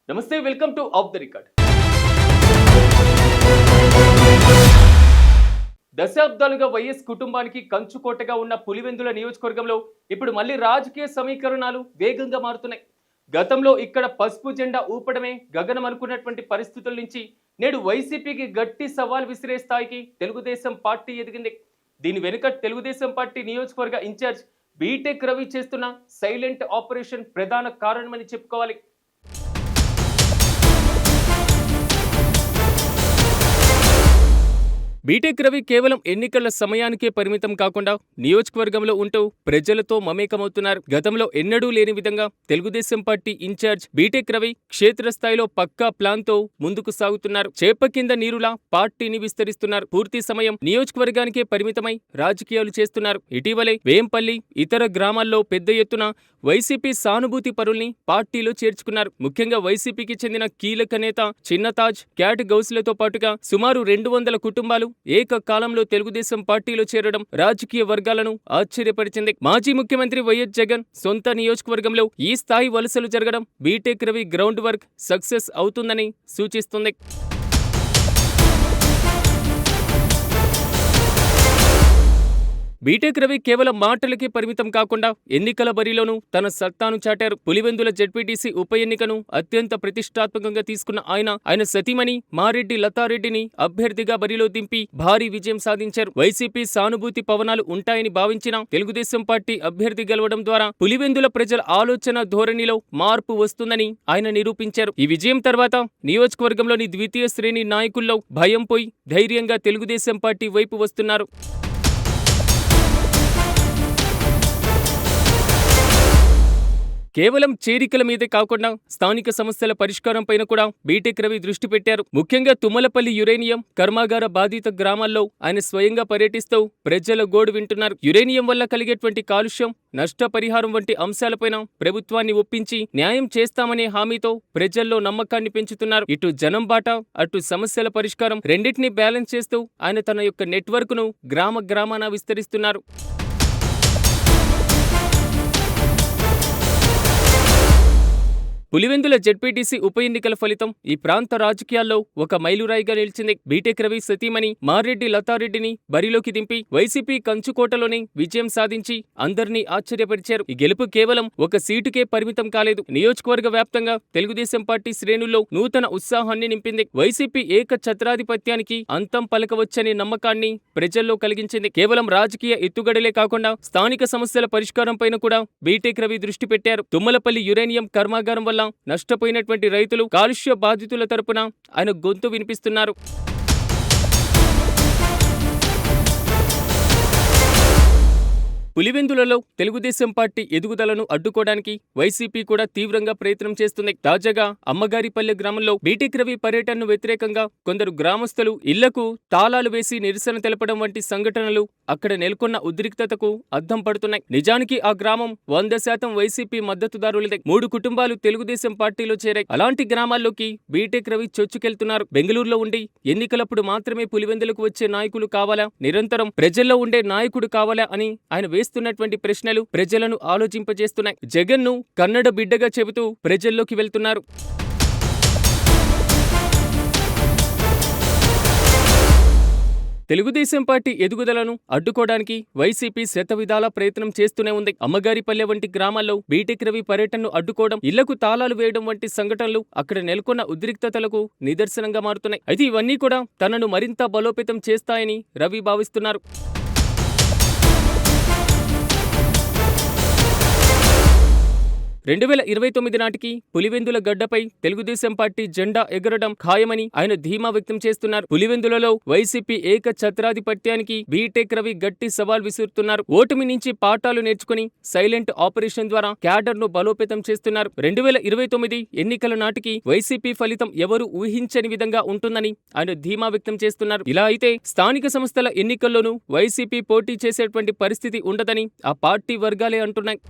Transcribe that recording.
నమస్తే, welcome to of the record. దశాబ్దాలుగా YS కుటుంబానికి కంచుకోటగా ఉన్న పులివెందుల నియోజకవర్గంలో ఇప్పుడు మళ్ళీ రాజకీయ సమీకరణాలు వేగంగా మారుతున్నాయి. గతంలో ఇక్కడ పసుపు జెండా ఊపడమే గగనం అనుకున్నటువంటి పరిస్థితుల నుంచి నేడు వైసీపీకి గట్టి సవాల్ విసిరే స్థాయికి తెలుగుదేశం పార్టీ ఎదిగింది. దీని వెనుక తెలుగుదేశం పార్టీ నియోజకవర్గ ఇన్ఛార్జ్ బీటెక్ రవి చేస్తున్న సైలెంట్ ఆపరేషన్ ప్రధాన కారణమని చెప్పుకోవాలి. బీటెక్ రవి కేవలం ఎన్నికల సమయానికే పరిమితం కాకుండా నియోజకవర్గంలో ఉంటూ ప్రజలతో మమేకమవుతున్నారు. గతంలో ఎన్నడూ లేని విధంగా Telugu Desam party in-charge BTech Ravi క్షేత్రస్థాయిలో పక్కా ప్లాన్ తో ముందుకు సాగుతున్నారు. చేప కింద నీరులా పార్టీని విస్తరిస్తున్నారు. పూర్తి సమయం నియోజకవర్గానికే పరిమితమై రాజకీయాలు చేస్తున్నారు. ఇటీవలే వేంపల్లి ఇతర గ్రామాల్లో పెద్ద ఎత్తున వైసీపీ సానుభూతి పరుల్ని పార్టీలో చేర్చుకున్నారు. ముఖ్యంగా వైసీపీకి చెందిన కీలక నేత చిన్నతాజ్, క్యాట్ గౌస్లతో పాటుగా సుమారు 200 కుటుంబాలు ఏకకాలంలో తెలుగుదేశం పార్టీలో చేరడం రాజకీయ వర్గాలను ఆశ్చర్యపరిచింది. మాజీ ముఖ్యమంత్రి వైఎస్ జగన్ సొంత నియోజకవర్గంలో ఈ స్థాయి వలసలు జరగడం BTech Ravi ground work success అవుతుందని సూచిస్తుంది. బీటెక్ రవి కేవలం మాటలకే పరిమితం కాకుండా ఎన్నికల బరిలోనూ తన సత్తాను చాటారు. పులివెందుల జెడ్పీటీసీ ఉప ఎన్నికను అత్యంత ప్రతిష్టాత్మకంగా తీసుకున్న ఆయన సతీమణి మారెడ్డి లతారెడ్డిని అభ్యర్థిగా బరిలో దింపి భారీ విజయం సాధించారు. వైసీపీ సానుభూతి పవనాలు ఉంటాయని భావించిన తెలుగుదేశం పార్టీ అభ్యర్థి గెలవడం ద్వారా పులివెందుల ప్రజల ఆలోచన ధోరణిలో మార్పు వస్తుందని ఆయన నిరూపించారు. ఈ విజయం తర్వాత నియోజకవర్గంలోని ద్వితీయ శ్రేణి నాయకుల్లో భయం పోయి ధైర్యంగా తెలుగుదేశం పార్టీ వైపు వస్తున్నారు. కేవలం చేరికల మీదే కాకుండా స్థానిక సమస్యల పరిష్కారం పైన కూడా బీటెక్ రవి దృష్టి పెట్టారు. ముఖ్యంగా తుమ్మలపల్లి యురేనియం కర్మాగార బాధిత గ్రామాల్లో ఆయన స్వయంగా పర్యటిస్తూ ప్రజల గోడు వింటున్నారు. యురేనియం వల్ల కలిగేటువంటి కాలుష్యం, నష్టపరిహారం వంటి అంశాలపైన ప్రభుత్వాన్ని ఒప్పించి న్యాయం చేస్తామనే హామీతో ప్రజల్లో నమ్మకాన్ని పెంచుతున్నారు. ఇటు జనం బాట, అటు సమస్యల పరిష్కారం రెండింటినీ బ్యాలెన్స్ చేస్తూ ఆయన తన యొక్క నెట్వర్క్ ను గ్రామాన విస్తరిస్తున్నారు. పులివెందుల జెడ్పీటీసీ ఉప ఎన్నికల ఫలితం ఈ ప్రాంత రాజకీయాల్లో ఒక మైలురాయిగా నిలిచింది. బీటెక్ రవి సతీమణి మారెడ్డి లతారెడ్డిని బరిలోకి దింపి వైసీపీ కంచుకోటలోనే విజయం సాధించి అందరినీ ఆశ్చర్యపరిచారు. ఈ గెలుపు కేవలం ఒక సీటుకే పరిమితం కాలేదు. నియోజకవర్గ వ్యాప్తంగా తెలుగుదేశం పార్టీ శ్రేణుల్లో నూతన ఉత్సాహాన్ని నింపింది. వైసీపీ ఏక ఛత్రాధిపత్యానికి అంతం పలకవచ్చనే నమ్మకాన్ని ప్రజల్లో కలిగించింది. కేవలం రాజకీయ ఎత్తుగడలే కాకుండా స్థానిక సమస్యల పరిష్కారం పైన కూడా బీటెక్ రవి దృష్టి పెట్టారు. తుమ్మలపల్లి యురేనియం కర్మాగారం వల్ల నష్టపోయినటువంటి రైతులు, కాలుష్య బాధితుల తరపున ఆయన గొంతు వినిపిస్తున్నారు. పులివెందులలో తెలుగుదేశం పార్టీ ఎదుగుదలను అడ్డుకోవడానికి వైసీపీ కూడా తీవ్రంగా ప్రయత్నం చేస్తుంది. తాజాగా అమ్మగారిపల్లె గ్రామంలో బీటెక్ రవి పర్యటనను వ్యతిరేకంగా కొందరు గ్రామస్తులు ఇళ్లకు తాళాలు వేసి నిరసన తెలపడం వంటి సంఘటనలు అక్కడ నెలకొన్న ఉద్రిక్తతకు అద్దం పడుతున్నాయి. నిజానికి ఆ గ్రామం 100% వైసీపీ మద్దతుదారులదే. 3 కుటుంబాలు తెలుగుదేశం పార్టీలో చేరాయి. అలాంటి గ్రామాల్లోకి బీటెక్ రవి చొచ్చుకెళ్తున్నారు. బెంగళూరులో ఉండి ఎన్నికలప్పుడు మాత్రమే పులివెందులకు వచ్చే నాయకులు కావాలా, నిరంతరం ప్రజల్లో ఉండే నాయకుడు కావాలా అని ఆయన వేస్తున్నటువంటి ప్రశ్నలు ప్రజలను ఆలోచింపజేస్తున్నాయి. జగన్ ను కన్నడ బిడ్డగా చెబుతూ ప్రజల్లోకి వెళ్తున్నారు. తెలుగుదేశం పార్టీ ఎదుగుదలను అడ్డుకోవడానికి వైసీపీ శతవిధాలా ప్రయత్నం చేస్తూనే ఉంది. అమ్మగారిపల్లె వంటి గ్రామాల్లో బీటెక్ రవి పర్యటనను అడ్డుకోవడం, ఇళ్లకు తాళాలు వేయడం వంటి సంఘటనలు అక్కడ నెలకొన్న ఉద్రిక్తతలకు నిదర్శనంగా మారుతున్నాయి. అయితే ఇవన్నీ కూడా తనను మరింత బలోపేతం చేస్తాయని రవి భావిస్తున్నారు. 2029 నాటికి పులివెందుల గడ్డపై తెలుగుదేశం పార్టీ జెండా ఎగరడం ఖాయమని ఆయన ధీమా వ్యక్తం చేస్తున్నారు. పులివెందులలో వైసీపీ ఏక ఛత్రాధిపత్యానికి బీటెక్ రవి గట్టి సవాల్ విసురుతున్నారు. ఓటమి నుంచి పాఠాలు నేర్చుకుని సైలెంట్ ఆపరేషన్ ద్వారా క్యాడర్ ను బలోపేతం చేస్తున్నారు. 2029 ఎన్నికల నాటికి వైసీపీ ఫలితం ఎవరు ఊహించని విధంగా ఉంటుందని ఆయన ధీమా వ్యక్తం చేస్తున్నారు. ఇలా అయితే స్థానిక సంస్థల ఎన్నికల్లోనూ వైసీపీ పోటీ చేసేటువంటి పరిస్థితి ఉండదని ఆ పార్టీ వర్గాలే అంటున్నాయి.